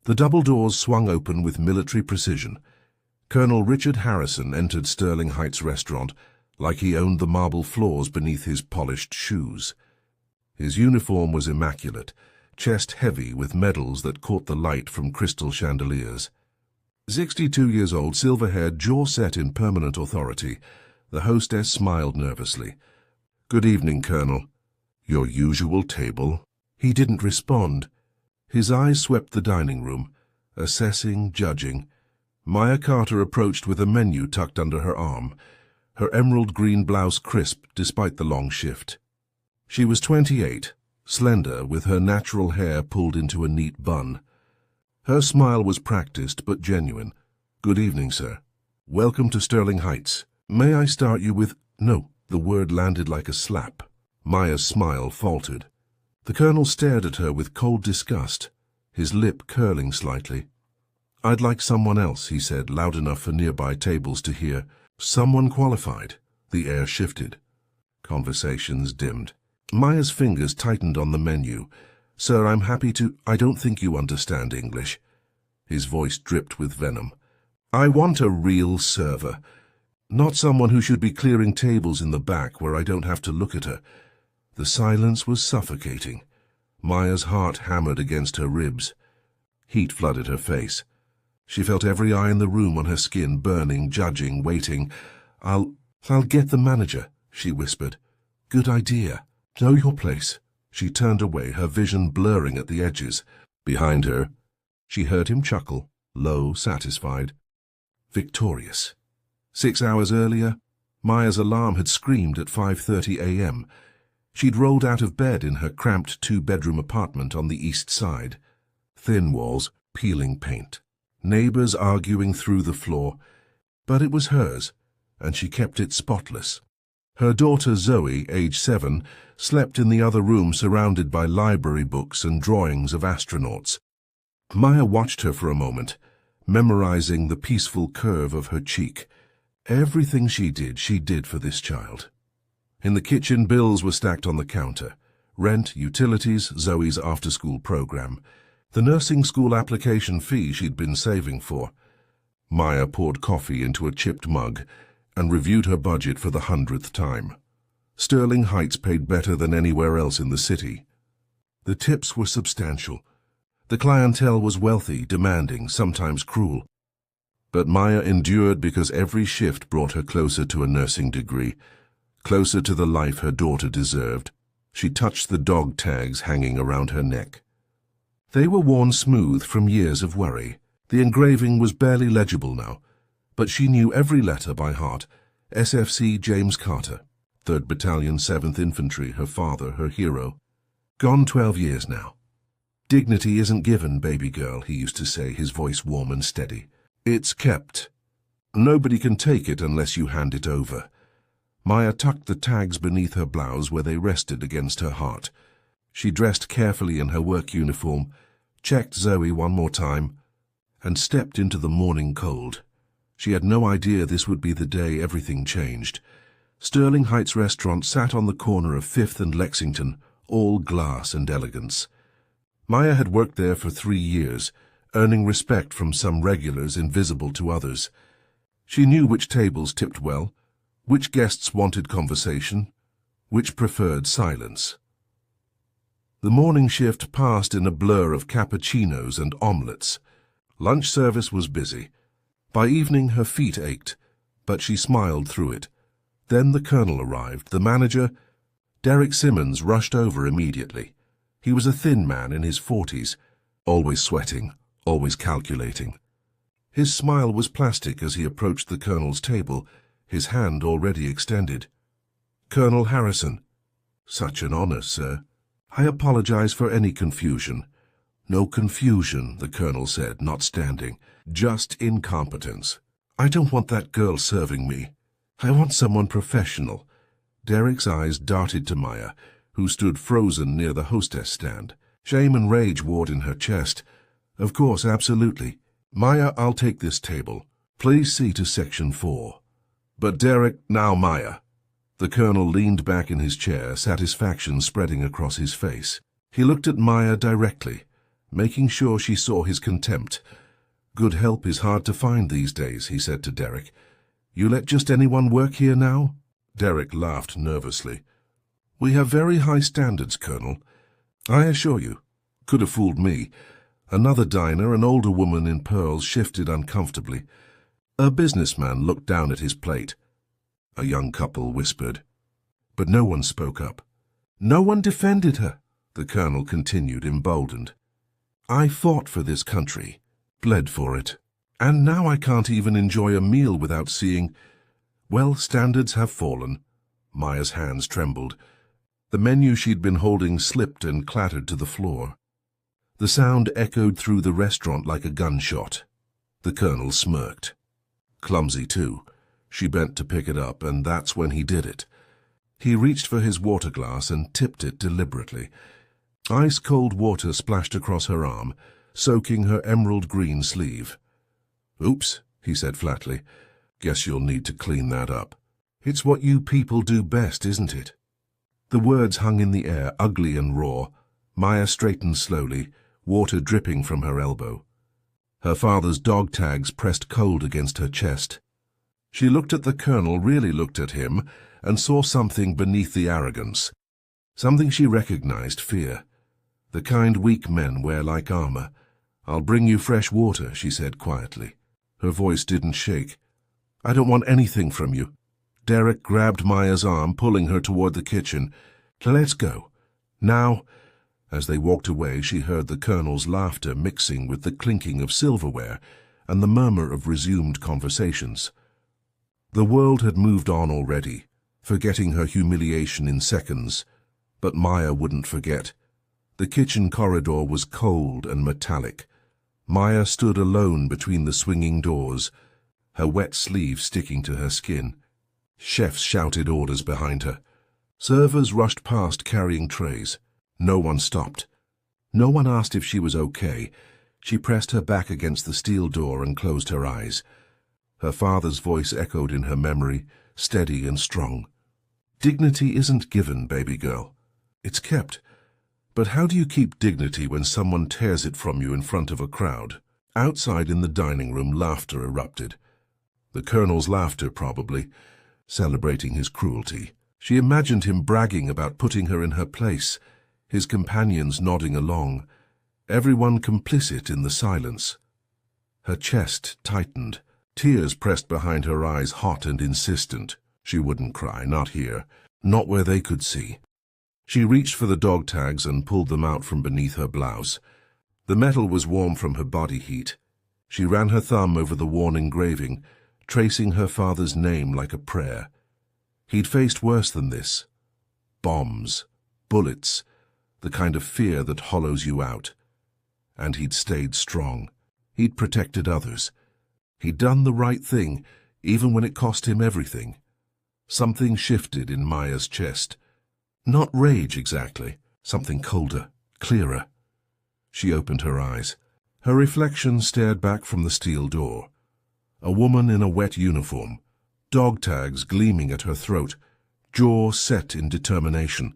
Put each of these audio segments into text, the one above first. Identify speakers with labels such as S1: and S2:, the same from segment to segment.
S1: The double doors swung open with military precision. Colonel Richard Harrison entered Sterling Heights restaurant like he owned the marble floors beneath his polished shoes. His uniform was immaculate, chest heavy with medals that caught the light from crystal chandeliers. 62 years old, silver-haired, jaw set in permanent authority, the hostess smiled nervously. "Good evening, Colonel." "Your usual table?" He didn't respond. His eyes swept the dining room, assessing, judging. Maya Carter approached with a menu tucked under her arm, her emerald green blouse crisp despite the long shift. She was 28, slender, with her natural hair pulled into a neat bun. Her smile was practiced but genuine. "Good evening, sir. Welcome to Sterling Heights. May I start you with—" "No." The word landed like a slap. Maya's smile faltered. The colonel stared at her with cold disgust, his lip curling slightly. "I'd like someone else," he said, loud enough for nearby tables to hear. "Someone qualified." The air shifted. Conversations dimmed. Maya's fingers tightened on the menu. "Sir, I'm happy to— I don't think you understand English." His voice dripped with venom. "I want a real server. Not someone who should be clearing tables in the back where I don't have to look at her." The silence was suffocating. Maya's heart hammered against her ribs. Heat flooded her face. She felt every eye in the room on her skin, burning, judging, waiting. I'll get the manager," she whispered. "Good idea. Know your place." She turned away, her vision blurring at the edges. Behind her, she heard him chuckle, low, satisfied. Victorious. 6 hours earlier, Maya's alarm had screamed at 5:30 a.m. She'd rolled out of bed in her cramped two-bedroom apartment on the east side. Thin walls, peeling paint. Neighbors arguing through the floor. But it was hers, and she kept it spotless. Her daughter Zoe, age 7, slept in the other room surrounded by library books and drawings of astronauts. Maya watched her for a moment, memorizing the peaceful curve of her cheek. Everything she did for this child. In the kitchen, bills were stacked on the counter. Rent, utilities, Zoe's after-school program. The nursing school application fee she'd been saving for. Maya poured coffee into a chipped mug and reviewed her budget for the 100th time. Sterling Heights paid better than anywhere else in the city. The tips were substantial. The clientele was wealthy, demanding, sometimes cruel. But Maya endured because every shift brought her closer to a nursing degree, closer to the life her daughter deserved. She touched the dog tags hanging around her neck. They were worn smooth from years of worry. The engraving was barely legible now, but she knew every letter by heart. SFC James Carter, 3rd Battalion, 7th Infantry, her father, her hero. Gone 12 years now. "Dignity isn't given, baby girl," he used to say, his voice warm and steady. "It's kept. Nobody can take it unless you hand it over." Maya tucked the tags beneath her blouse where they rested against her heart. She dressed carefully in her work uniform, checked Zoe one more time, and stepped into the morning cold. She had no idea this would be the day everything changed. Sterling Heights restaurant sat on the corner of 5th and Lexington, all glass and elegance. Maya had worked there for 3 years, earning respect from some regulars invisible to others. She knew which tables tipped well, which guests wanted conversation, which preferred silence. The morning shift passed in a blur of cappuccinos and omelettes. Lunch service was busy. By evening her feet ached, but she smiled through it. Then the colonel arrived, the manager. Derek Simmons rushed over immediately. He was a thin man in his 40s, always sweating, always calculating. His smile was plastic as he approached the colonel's table, his hand already extended. "Colonel Harrison." "Such an honor, sir. I apologize for any confusion." "No confusion," the colonel said, not standing. "Just incompetence. I don't want that girl serving me. I want someone professional." Derek's eyes darted to Maya, who stood frozen near the hostess stand. Shame and rage warred in her chest. "Of course, absolutely. Maya, I'll take this table. Please see to section 4. "But Derek—" "Now, Maya." The colonel leaned back in his chair, satisfaction spreading across his face. He looked at Maya directly, making sure she saw his contempt. "Good help is hard to find these days," he said to Derek. "You let just anyone work here now?" Derek laughed nervously. "We have very high standards, Colonel. I assure you. Could have fooled me." Another diner, an older woman in pearls, shifted uncomfortably. A businessman looked down at his plate. A young couple whispered. But no one spoke up. "No one defended her," the Colonel continued, emboldened. "I fought for this country, bled for it, and now I can't even enjoy a meal without seeing—" "Well, standards have fallen." Maya's hands trembled. The menu she'd been holding slipped and clattered to the floor. The sound echoed through the restaurant like a gunshot. The Colonel smirked. Clumsy, too. She bent to pick it up, and that's when he did it. He reached for his water glass and tipped it deliberately. Ice-cold water splashed across her arm, soaking her emerald-green sleeve. "Oops," he said flatly. "Guess you'll need to clean that up. It's what you people do best, isn't it?" The words hung in the air, ugly and raw. Maya straightened slowly, water dripping from her elbow. Her father's dog tags pressed cold against her chest. She looked at the Colonel, really looked at him, and saw something beneath the arrogance. Something she recognized, fear. The kind weak men wear like armor. "I'll bring you fresh water," she said quietly. Her voice didn't shake. "I don't want anything from you." Derek grabbed Maya's arm, pulling her toward the kitchen. "Let's go. Now." As they walked away, she heard the Colonel's laughter mixing with the clinking of silverware and the murmur of resumed conversations. The world had moved on already, forgetting her humiliation in seconds, but Maya wouldn't forget. The kitchen corridor was cold and metallic. Maya stood alone between the swinging doors, her wet sleeve sticking to her skin. Chefs shouted orders behind her. Servers rushed past carrying trays. No one stopped. No one asked if she was okay. She pressed her back against the steel door and closed her eyes. Her father's voice echoed in her memory, steady and strong. "Dignity isn't given, baby girl. It's kept. But how do you keep dignity when someone tears it from you in front of a crowd?" Outside in the dining room, laughter erupted. The Colonel's laughter, probably, celebrating his cruelty. She imagined him bragging about putting her in her place, his companions nodding along, everyone complicit in the silence. Her chest tightened, tears pressed behind her eyes, hot and insistent. She wouldn't cry, not here, not where they could see. She reached for the dog tags and pulled them out from beneath her blouse. The metal was warm from her body heat. She ran her thumb over the worn engraving, tracing her father's name like a prayer. He'd faced worse than this. Bombs, bullets, the kind of fear that hollows you out. And he'd stayed strong. He'd protected others. He'd done the right thing, even when it cost him everything. Something shifted in Maya's chest. Not rage exactly, something colder, clearer. She opened her eyes. Her reflection stared back from the steel door. A woman in a wet uniform, dog tags gleaming at her throat, jaw set in determination.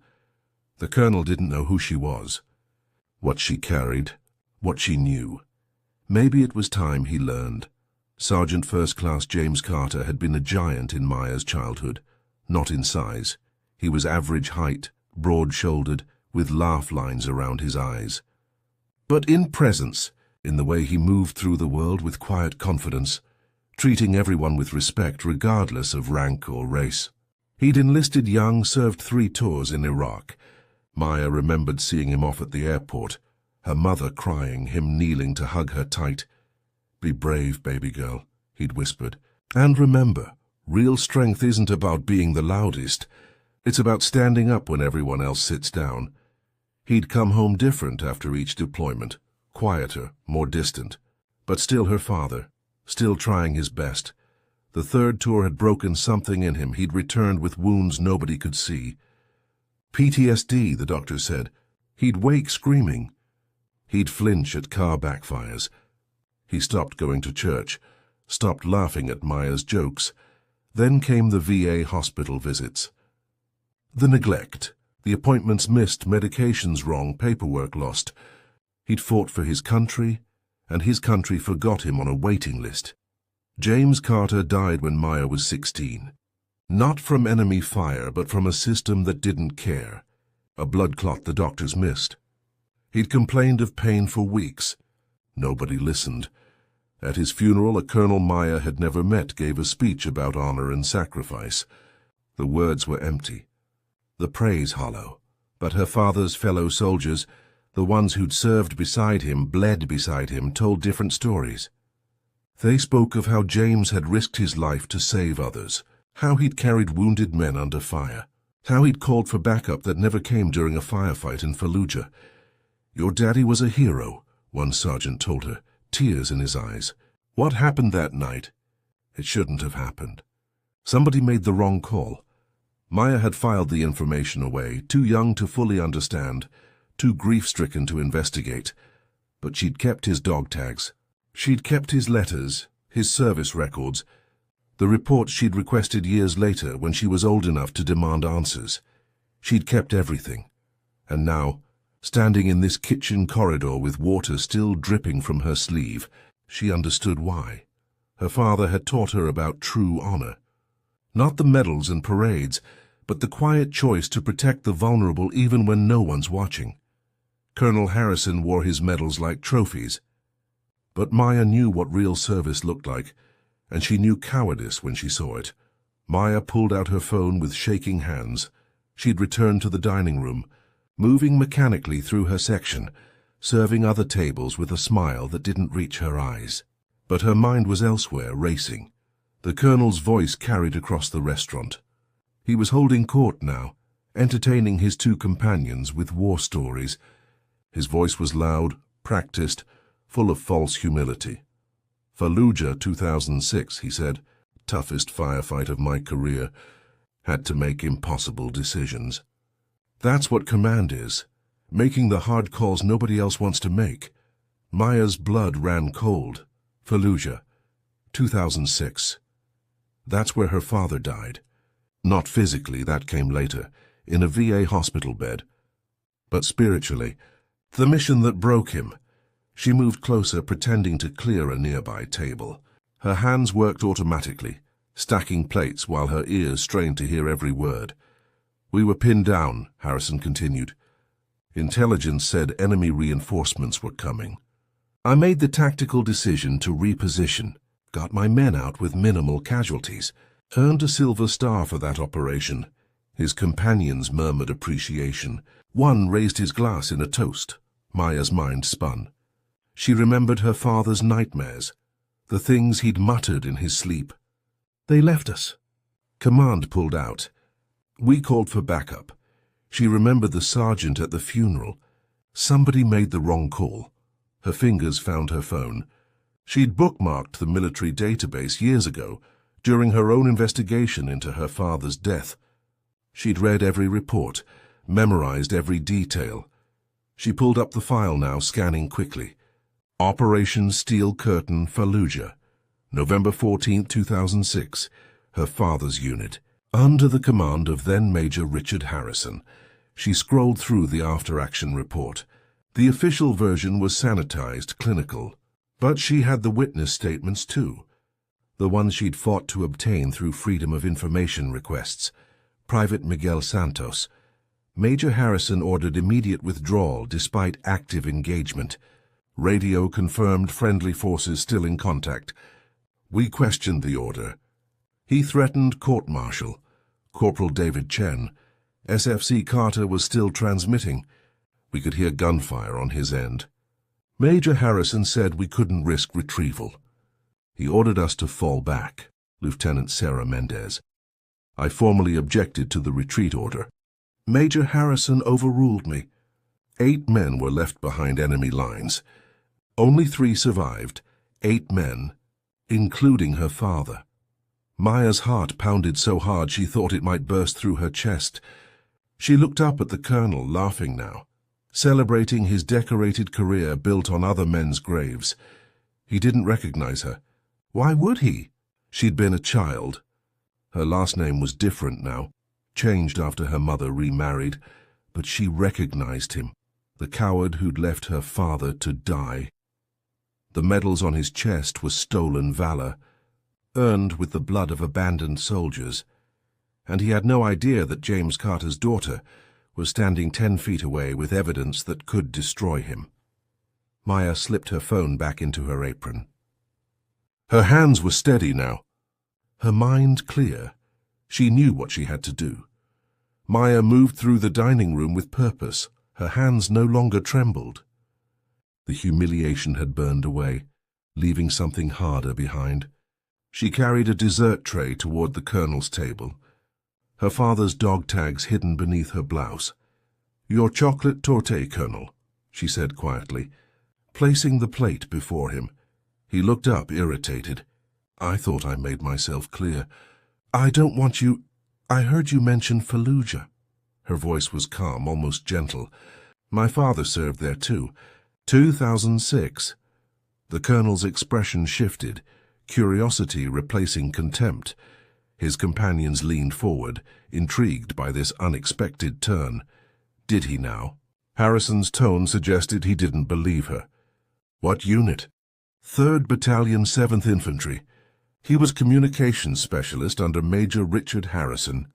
S1: The Colonel didn't know who she was, what she carried, what she knew. Maybe it was time he learned. Sergeant First Class James Carter had been a giant in Maya's childhood, not in size. He was average height, broad-shouldered, with laugh lines around his eyes. But in presence, in the way he moved through the world with quiet confidence, treating everyone with respect regardless of rank or race. He'd enlisted young, served 3 tours in Iraq. Maya remembered seeing him off at the airport, her mother crying, him kneeling to hug her tight. "Be brave, baby girl," he'd whispered. "And remember, real strength isn't about being the loudest. It's about standing up when everyone else sits down." He'd come home different after each deployment, quieter, more distant, but still her father, still trying his best. The 3rd tour had broken something in him. He'd returned with wounds nobody could see. PTSD, the doctor said. He'd wake screaming. He'd flinch at car backfires. He stopped going to church, stopped laughing at Maya's jokes. Then came the VA hospital visits. The neglect, the appointments missed, medications wrong, paperwork lost. He'd fought for his country, and his country forgot him on a waiting list. James Carter died when Maya was 16. Not from enemy fire, but from a system that didn't care. A blood clot the doctors missed. He'd complained of pain for weeks. Nobody listened. At his funeral, a colonel Maya had never met gave a speech about honor and sacrifice. The words were empty, the praise hollow. But her father's fellow soldiers, the ones who'd served beside him, bled beside him, told different stories. They spoke of how James had risked his life to save others, how he'd carried wounded men under fire, how he'd called for backup that never came during a firefight in Fallujah. "Your daddy was a hero," one sergeant told her, tears in his eyes. What happened that night? It shouldn't have happened. Somebody made the wrong call. Maya had filed the information away, too young to fully understand, too grief-stricken to investigate. But she'd kept his dog tags. She'd kept his letters, his service records, the reports she'd requested years later when she was old enough to demand answers. She'd kept everything. And now, standing in this kitchen corridor with water still dripping from her sleeve, she understood why. Her father had taught her about true honor. Not the medals and parades, but the quiet choice to protect the vulnerable even when no one's watching. Colonel Harrison wore his medals like trophies. But Maya knew what real service looked like, and she knew cowardice when she saw it. Maya pulled out her phone with shaking hands. She'd returned to the dining room, moving mechanically through her section, serving other tables with a smile that didn't reach her eyes. But her mind was elsewhere, racing. The colonel's voice carried across the restaurant. He was holding court now, entertaining his two companions with war stories. His voice was loud, practiced, full of false humility. "Fallujah 2006, he said, "toughest firefight of my career. Had to make impossible decisions." That's what command is, making the hard calls nobody else wants to make. Maya's blood ran cold. Fallujah, 2006. That's where her father died. Not physically, that came later, in a VA hospital bed. But spiritually, the mission that broke him. She moved closer, pretending to clear a nearby table. Her hands worked automatically, stacking plates while her ears strained to hear every word. "We were pinned down," Harrison continued. "Intelligence said enemy reinforcements were coming. I made the tactical decision to reposition, got my men out with minimal casualties, earned a Silver Star for that operation." His companions murmured appreciation. One raised his glass in a toast. Maya's mind spun. She remembered her father's nightmares, the things he'd muttered in his sleep. "They left us." Command pulled out. We called for backup. She remembered the sergeant at the funeral. Somebody made the wrong call. Her fingers found her phone. She'd bookmarked the military database years ago, during her own investigation into her father's death. She'd read every report, memorized every detail. She pulled up the file now, scanning quickly. Operation Steel Curtain, Fallujah, November 14, 2006, her father's unit. Under the command of then-Major Richard Harrison, she scrolled through the after-action report. The official version was sanitized, clinical, but she had the witness statements too. The ones she'd fought to obtain through Freedom of Information requests. Private Miguel Santos. Major Harrison ordered immediate withdrawal despite active engagement. Radio confirmed friendly forces still in contact. We questioned the order. He threatened court-martial. Corporal David Chen. SFC Carter was still transmitting. We could hear gunfire on his end. Major Harrison said we couldn't risk retrieval. He ordered us to fall back. Lieutenant Sarah Mendez. I formally objected to the retreat order. Major Harrison overruled me. 8 men were left behind enemy lines. Only 3 survived, 8 men, including her father. Maya's heart pounded so hard she thought it might burst through her chest. She looked up at the colonel, laughing now, celebrating his decorated career built on other men's graves. He didn't recognize her. Why would he? She'd been a child. Her last name was different now, changed after her mother remarried, but she recognized him. The coward who'd left her father to die. The medals on his chest were stolen valor, earned with the blood of abandoned soldiers, and he had no idea that James Carter's daughter was standing 10 feet away with evidence that could destroy him. Maya slipped her phone back into her apron. Her hands were steady now, her mind clear. She knew what she had to do. Maya moved through the dining room with purpose. Her hands no longer trembled. The humiliation had burned away, leaving something harder behind. She carried a dessert tray toward the colonel's table, her father's dog tags hidden beneath her blouse. "Your chocolate torte, Colonel," she said quietly, placing the plate before him. He looked up, irritated. "I thought I made myself clear. I don't want you... I heard you mention Fallujah." Her voice was calm, almost gentle. "My father served there too. 2006. The colonel's expression shifted, curiosity replacing contempt. His companions leaned forward, intrigued by this unexpected turn. Did he now? Harrison's tone suggested he didn't believe her. "What unit?" 3rd Battalion, 7th Infantry. He was communications specialist under Major Richard Harrison.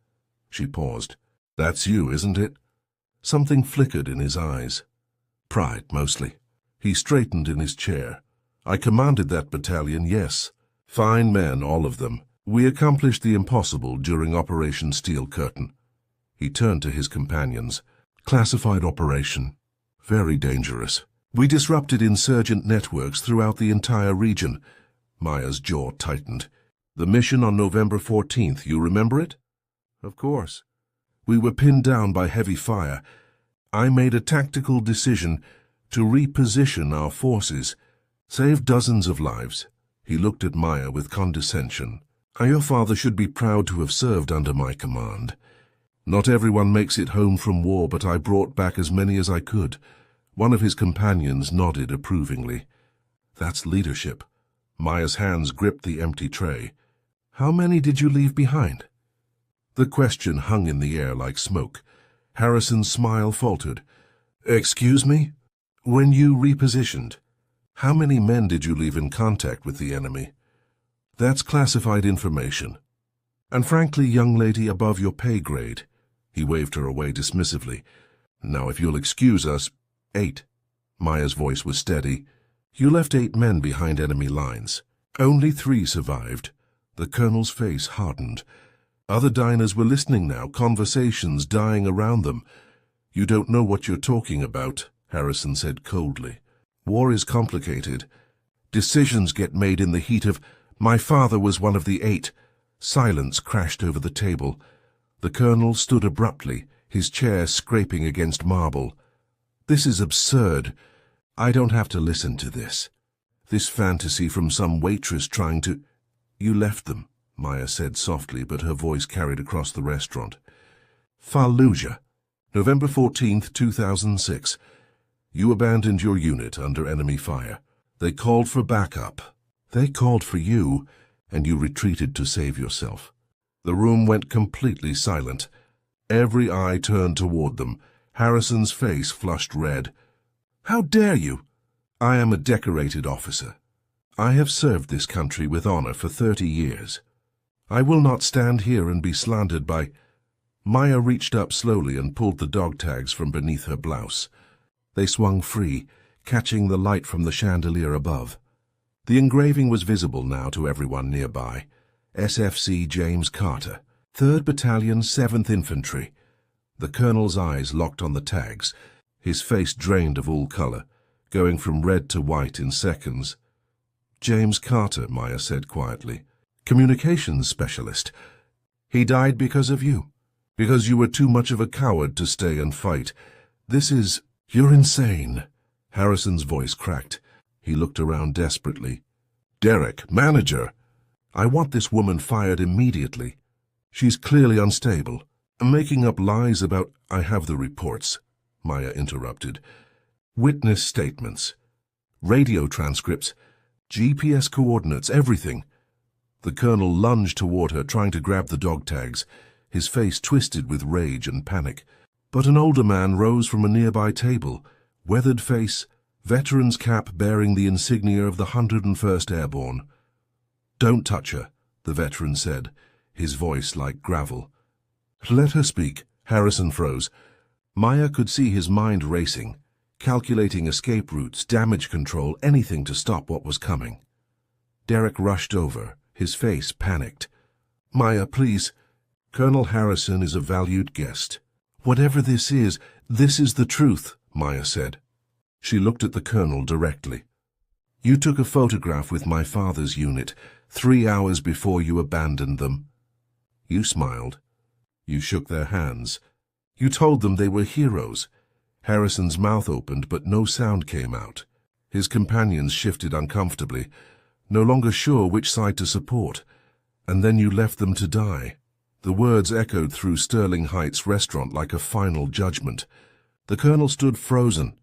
S1: She paused. "That's you, isn't it?" Something flickered in his eyes. Pride, mostly. He straightened in his chair. "I commanded that battalion, yes. Fine men, all of them. We accomplished the impossible during Operation Steel Curtain." He turned to his companions. "Classified operation. Very dangerous. We disrupted insurgent networks throughout the entire region." Maya's jaw tightened. "The mission on November 14th, you remember it?" "Of course." "We were pinned down by heavy fire. I made a tactical decision to reposition our forces, save dozens of lives." He looked at Maya with condescension. "Your father should be proud to have served under my command. Not everyone makes it home from war, but I brought back as many as I could." One of his companions nodded approvingly. "That's leadership." Maya's hands gripped the empty tray. "How many did you leave behind?" The question hung in the air like smoke. Harrison's smile faltered. "Excuse me? When you repositioned, how many men did you leave in contact with the enemy?" "That's classified information. And frankly, young lady, above your pay grade." He waved her away dismissively. "Now, if you'll excuse us..." 8. Maya's voice was steady. "You left 8 men behind enemy lines. Only 3 survived." The colonel's face hardened. Other diners were listening now, conversations dying around them. "You don't know what you're talking about," Harrison said coldly. "War is complicated. Decisions get made in the heat of... My father was one of the 8. Silence crashed over the table. The colonel stood abruptly, his chair scraping against marble. "This is absurd. I don't have to listen to this. This fantasy from some waitress trying to..." "You left them," Maya said softly, but her voice carried across the restaurant. "Fallujah, November 14th, 2006. You abandoned your unit under enemy fire. They called for backup. They called for you, and you retreated to save yourself." The room went completely silent. Every eye turned toward them. Harrison's face flushed red. "How dare you?" "I am a decorated officer. I have served this country with honor for 30 years. I will not stand here and be slandered by..." Maya reached up slowly and pulled the dog tags from beneath her blouse. They swung free, catching the light from the chandelier above. The engraving was visible now to everyone nearby. SFC James Carter, 3rd Battalion, 7th Infantry. The colonel's eyes locked on the tags. His face drained of all color, going from red to white in seconds. "James Carter," Maya said quietly. "Communications specialist. He died because of you. Because you were too much of a coward to stay and fight. This is... You're insane." Harrison's voice cracked. He looked around desperately. "Derek, manager! I want this woman fired immediately. She's clearly unstable. Making up lies about..." "I have the reports," Maya interrupted. "Witness statements, radio transcripts, GPS coordinates, everything." The colonel lunged toward her, trying to grab the dog tags, his face twisted with rage and panic. But an older man rose from a nearby table, Weathered face, veteran's cap bearing the insignia of the 101st Airborne. "Don't touch her," the veteran said, his voice like gravel. "Let her speak." Harrison froze. Maya could see his mind racing, calculating escape routes, damage control, anything to stop what was coming. Derek rushed over, his face panicked. "Maya, please. Colonel Harrison is a valued guest." "Whatever this is the truth," Maya said. She looked at the colonel directly. "You took a photograph with my father's unit 3 hours before you abandoned them. You smiled. You shook their hands. You told them they were heroes." Harrison's mouth opened, but no sound came out. His companions shifted uncomfortably, no longer sure which side to support. "And then you left them to die." The words echoed through Sterling Heights restaurant like a final judgment. The colonel stood frozen,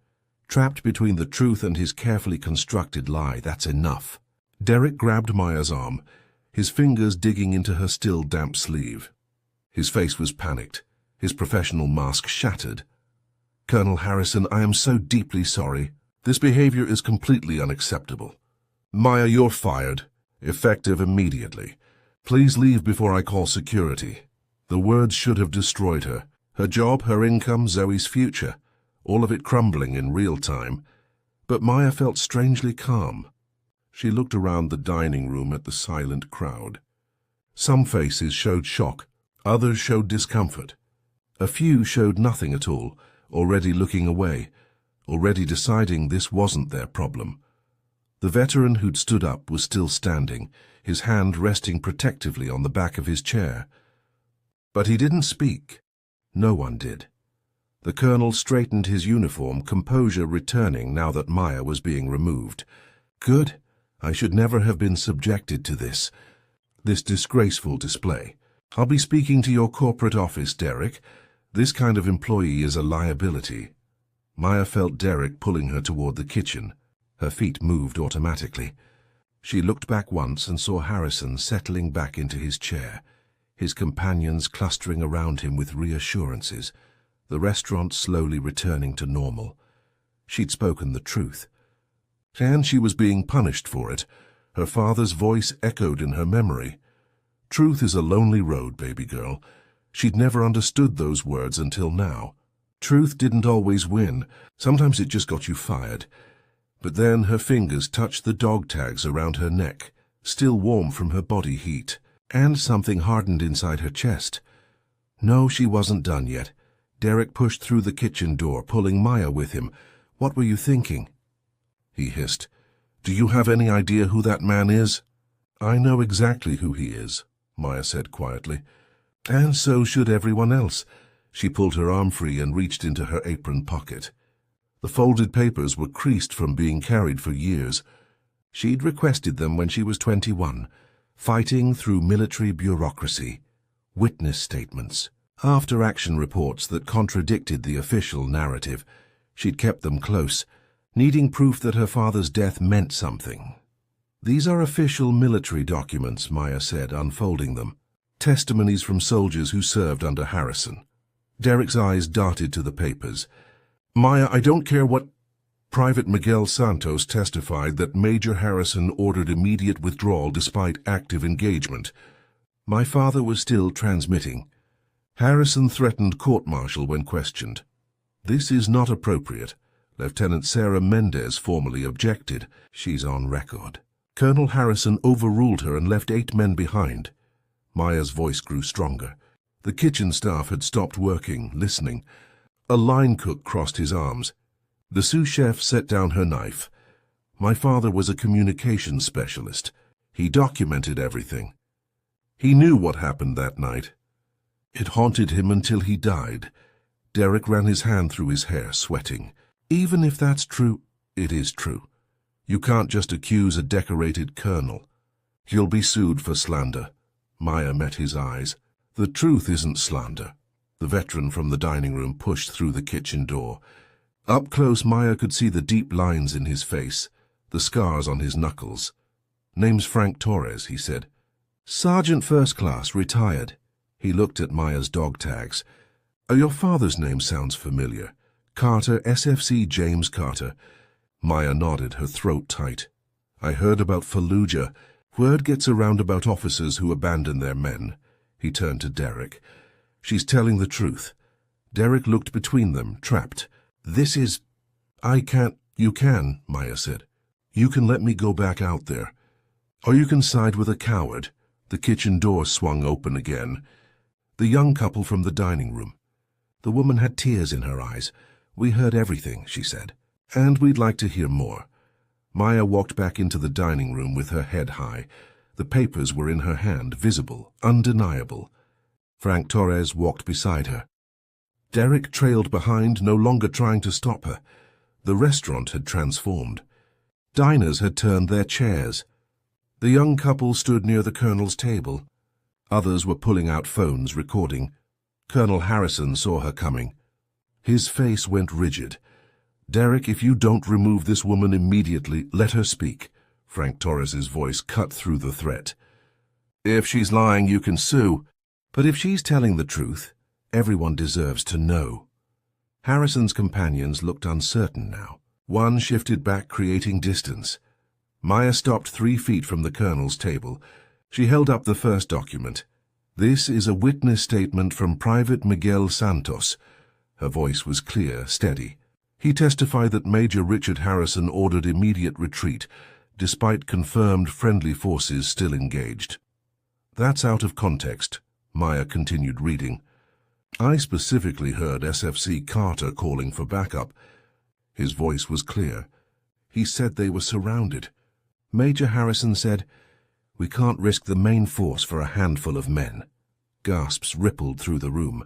S1: trapped between the truth and his carefully constructed lie. "That's enough." Derek grabbed Maya's arm, his fingers digging into her still damp sleeve. His face was panicked, his professional mask shattered. "Colonel Harrison, I am so deeply sorry. This behavior is completely unacceptable. Maya, you're fired, effective immediately. Please leave before I call security." The words should have destroyed her. Her job, her income, Zoe's future, all of it crumbling in real time. But Maya felt strangely calm. She looked around the dining room at the silent crowd. Some faces showed shock, others showed discomfort. A few showed nothing at all, already looking away, already deciding this wasn't their problem. The veteran who'd stood up was still standing, his hand resting protectively on the back of his chair. But he didn't speak. No one did. The colonel straightened his uniform, composure returning now that Maya was being removed. "Good. I should never have been subjected to this disgraceful display. I'll be speaking to your corporate office, Derek. This kind of employee is a liability." Maya felt Derek pulling her toward the kitchen. Her feet moved automatically. She looked back once and saw Harrison settling back into his chair, his companions clustering around him with reassurances, the restaurant slowly returning to normal. She'd spoken the truth. And she was being punished for it. Her father's voice echoed in her memory. "Truth is a lonely road, baby girl." She'd never understood those words until now. Truth didn't always win. Sometimes it just got you fired. But then her fingers touched the dog tags around her neck, still warm from her body heat, and something hardened inside her chest. No, she wasn't done yet. Derek pushed through the kitchen door, pulling Maya with him. "What were you thinking?" He hissed. "Do you have any idea who that man is?" "I know exactly who he is," Maya said quietly. "And so should everyone else." She pulled her arm free and reached into her apron pocket. The folded papers were creased from being carried for years. She'd requested them when she was 21, fighting through military bureaucracy, witness statements, after-action reports that contradicted the official narrative. She'd kept them close, needing proof that her father's death meant something. "These are official military documents," Maya said, unfolding them. "Testimonies from soldiers who served under Harrison." Derek's eyes darted to the papers. "Maya, I don't care what—" Private Miguel Santos testified that Major Harrison ordered immediate withdrawal despite active engagement. My father was still transmitting. Harrison threatened court-martial when questioned. "This is not appropriate." Lieutenant Sarah Mendez formally objected. "She's on record." Colonel Harrison overruled her and left 8 men behind. Maya's voice grew stronger. The kitchen staff had stopped working, listening. A line cook crossed his arms. The sous chef set down her knife. My father was a communications specialist. He documented everything. He knew what happened that night. It haunted him until he died. Derek ran his hand through his hair, sweating. "Even if that's true, it is true. You can't just accuse a decorated colonel. You'll be sued for slander." Maya met his eyes. "The truth isn't slander." The veteran from the dining room pushed through the kitchen door. Up close, Maya could see the deep lines in his face, the scars on his knuckles. "Name's Frank Torres," he said. "Sergeant First Class, retired." He looked at Maya's dog tags. "Your father's name sounds familiar. Carter, SFC James Carter. Maya nodded, her throat tight. I heard about Fallujah. Word gets around about officers who abandon their men. He turned to Derek. She's telling the truth. Derek looked between them, trapped. This is... I can't... You can, Maya said. You can let me go back out there. Or you can side with a coward. The kitchen door swung open again. The young couple from the dining room. The woman had tears in her eyes. We heard everything, she said. And we'd like to hear more. Maya walked back into the dining room with her head high. The papers were in her hand, visible, undeniable. Frank Torres walked beside her. Derek trailed behind, no longer trying to stop her. The restaurant had transformed. Diners had turned their chairs. The young couple stood near the Colonel's table. Others were pulling out phones, recording. Colonel Harrison saw her coming. His face went rigid. Derek, if you don't remove this woman immediately, let her speak. Frank Torres's voice cut through the threat. If she's lying, you can sue. But if she's telling the truth, everyone deserves to know. Harrison's companions looked uncertain now. One shifted back, creating distance. Maya stopped 3 feet from the Colonel's table. She held up the first document. This is a witness statement from Private Miguel Santos. Her voice was clear, steady. He testified that Major Richard Harrison ordered immediate retreat, despite confirmed friendly forces still engaged. That's out of context, Maya continued reading. I specifically heard SFC Carter calling for backup. His voice was clear. He said they were surrounded. Major Harrison said, "We can't risk the main force for a handful of men." Gasps rippled through the room.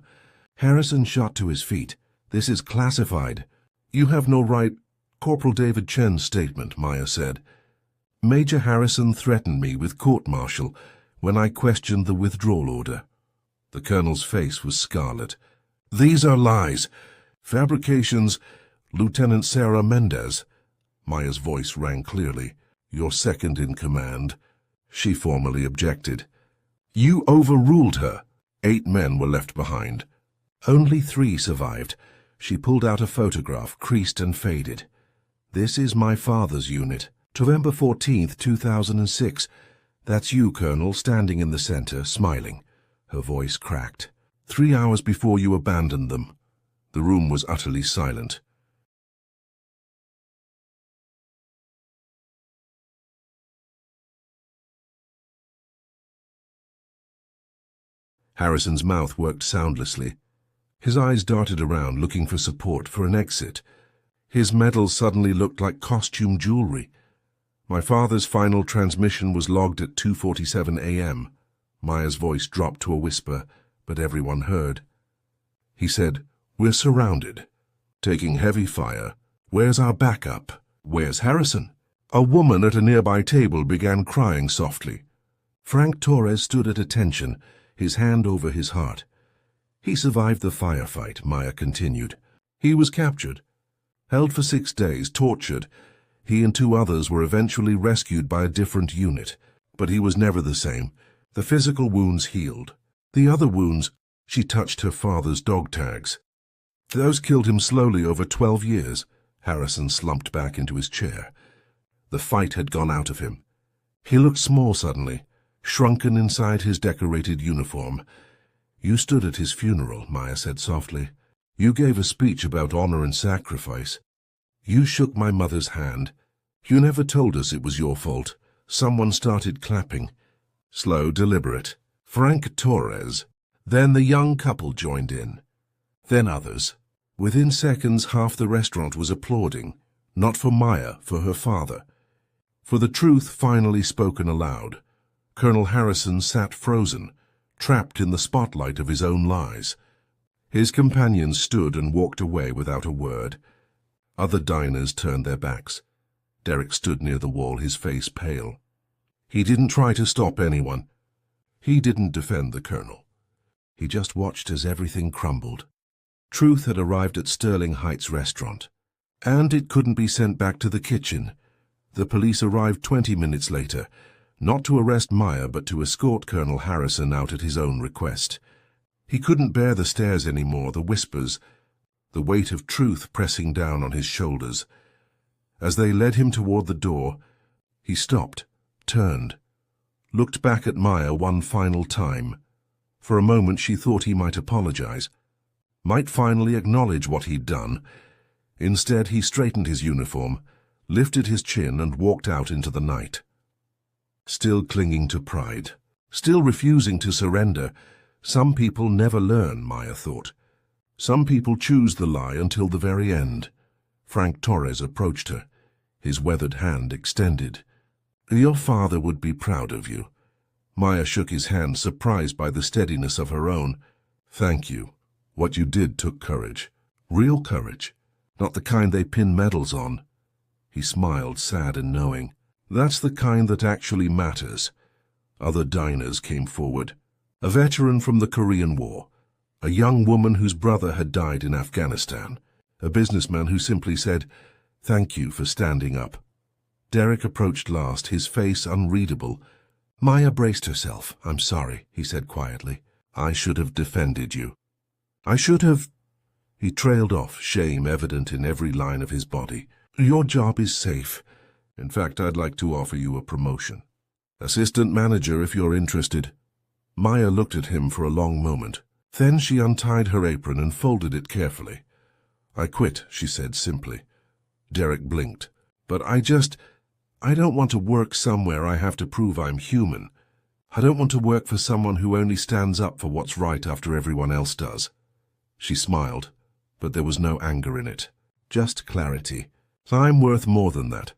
S1: Harrison shot to his feet. "This is classified." "You have no right." Corporal David Chen's statement, Maya said. "Major Harrison threatened me with court-martial when I questioned the withdrawal order." The Colonel's face was scarlet. "These are lies. Fabrications. Lieutenant Sarah Mendez." Maya's voice rang clearly. "Your second in command." She formally objected. "You overruled her." 8 men were left behind. Only 3 survived. She pulled out a photograph, creased and faded. "This is my father's unit. November 14th, 2006. That's you, Colonel, standing in the center, smiling." Her voice cracked. "3 hours before you abandoned them." The room was utterly silent. Harrison's mouth worked soundlessly. His eyes darted around, looking for support, for an exit. His medals suddenly looked like costume jewelry. "My father's final transmission was logged at 2:47 a.m. Maya's voice dropped to a whisper, but everyone heard. He said, "We're surrounded. Taking heavy fire. Where's our backup? Where's Harrison?" A woman at a nearby table began crying softly. Frank Torres stood at attention, his hand over his heart. "He survived the firefight," Maya continued. "He was captured, held for 6 days, tortured. He and 2 others were eventually rescued by a different unit, but he was never the same. The physical wounds healed. The other wounds," she touched her father's dog tags. "Those killed him slowly over 12 years. Harrison slumped back into his chair. The fight had gone out of him. He looked small suddenly, shrunken inside his decorated uniform. "You stood at his funeral," Maya said softly. "You gave a speech about honor and sacrifice. You shook my mother's hand. You never told us it was your fault." Someone started clapping. Slow, deliberate. Frank Torres. Then the young couple joined in. Then others. Within seconds, half the restaurant was applauding. Not for Maya, for her father. For the truth finally spoken aloud. Colonel Harrison sat frozen, trapped in the spotlight of his own lies. His companions stood and walked away without a word. Other diners turned their backs. Derek stood near the wall, his face pale. He didn't try to stop anyone. He didn't defend the Colonel. He just watched as everything crumbled. Truth had arrived at Sterling Heights restaurant, and it couldn't be sent back to the kitchen. The police arrived 20 minutes later, not to arrest Maya, but to escort Colonel Harrison out at his own request. He couldn't bear the stares anymore, the whispers. the weight of truth pressing down on his shoulders. As they led him toward the door, he stopped, turned, looked back at Maya one final time. For a moment she thought he might apologize, might finally acknowledge what he'd done. Instead, he straightened his uniform, lifted his chin, and walked out into the night. Still clinging to pride, still refusing to surrender. Some people never learn, Maya thought. Some people choose the lie until the very end. Frank Torres approached her, his weathered hand extended. "Your father would be proud of you." Maya shook his hand, surprised by the steadiness of her own. "Thank you. What you did took courage. Real courage. Not the kind they pin medals on." He smiled, sad and knowing. "That's the kind that actually matters." Other diners came forward. A veteran from the Korean War, a young woman whose brother had died in Afghanistan, a businessman who simply said, "Thank you for standing up." Derek approached last, his face unreadable. Maya braced herself. "I'm sorry," he said quietly. "I should have defended you. I should have—" He trailed off, shame evident in every line of his body. "Your job is safe. In fact, I'd like to offer you a promotion. Assistant manager if you're interested." Maya looked at him for a long moment. Then she untied her apron and folded it carefully. "I quit," she said simply. Derek blinked. "But I don't want to work somewhere I have to prove I'm human. I don't want to work for someone who only stands up for what's right after everyone else does." She smiled, but there was no anger in it. Just clarity. "I'm worth more than that."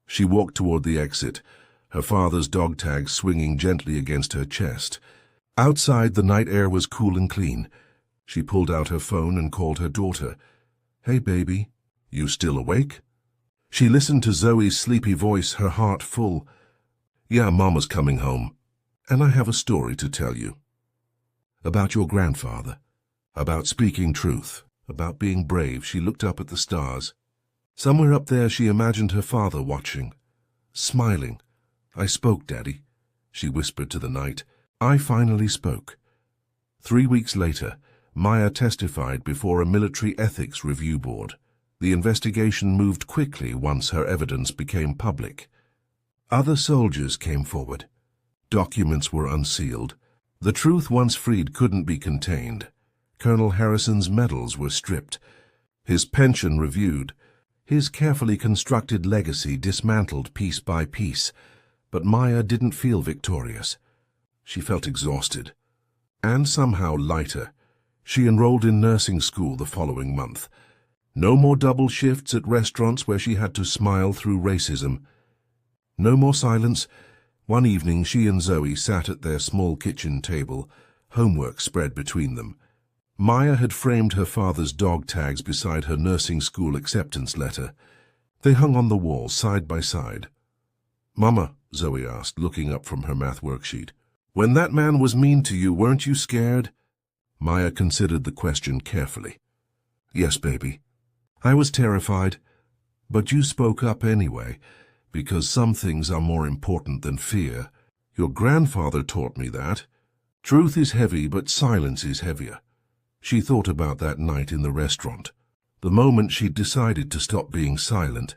S1: She walked toward the exit, her father's dog tag swinging gently against her chest. Outside, the night air was cool and clean. She pulled out her phone and called her daughter. "Hey, baby, you still awake?" She listened to Zoe's sleepy voice, her heart full. "Yeah, Mama's coming home. And I have a story to tell you. About your grandfather. About speaking truth. About being brave." She looked up at the stars. Somewhere up there she imagined her father watching, smiling. "I spoke, Daddy," she whispered to the night. "I finally spoke." 3 weeks later, Maya testified before a military ethics review board. The investigation moved quickly once her evidence became public. Other soldiers came forward. Documents were unsealed. The truth once freed couldn't be contained. Colonel Harrison's medals were stripped, his pension reviewed, his carefully constructed legacy dismantled piece by piece. But Maya didn't feel victorious. She felt exhausted, and somehow lighter. She enrolled in nursing school the following month. No more double shifts at restaurants where she had to smile through racism. No more silence. One evening she and Zoe sat at their small kitchen table, homework spread between them. Maya had framed her father's dog tags beside her nursing school acceptance letter. They hung on the wall, side by side. "Mama," Zoe asked, looking up from her math worksheet, "when that man was mean to you, weren't you scared?" Maya considered the question carefully. "Yes, baby. I was terrified. But you spoke up anyway, because some things are more important than fear. Your grandfather taught me that. Truth is heavy, but silence is heavier." She thought about that night in the restaurant, the moment she'd decided to stop being silent,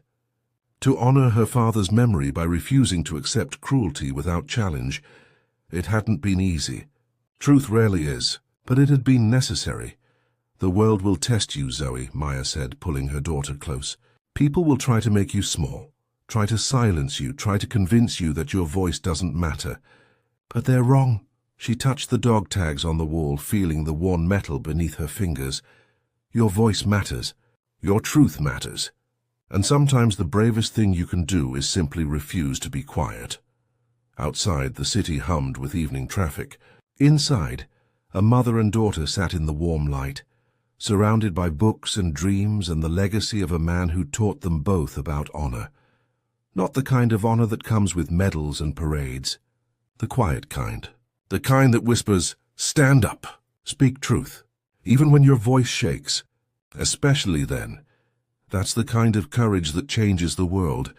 S1: to honor her father's memory by refusing to accept cruelty without challenge. It hadn't been easy. Truth rarely is, but it had been necessary. "The world will test you, Zoe," Maya said, pulling her daughter close. "People will try to make you small, try to silence you, try to convince you that your voice doesn't matter. But they're wrong." She touched the dog tags on the wall, feeling the worn metal beneath her fingers. "Your voice matters. Your truth matters. And sometimes the bravest thing you can do is simply refuse to be quiet." Outside, the city hummed with evening traffic. Inside, a mother and daughter sat in the warm light, surrounded by books and dreams and the legacy of a man who taught them both about honor. Not the kind of honor that comes with medals and parades. The quiet kind. The kind that whispers, "Stand up, speak truth," even when your voice shakes. Especially then. That's the kind of courage that changes the world,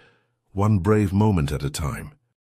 S1: one brave moment at a time.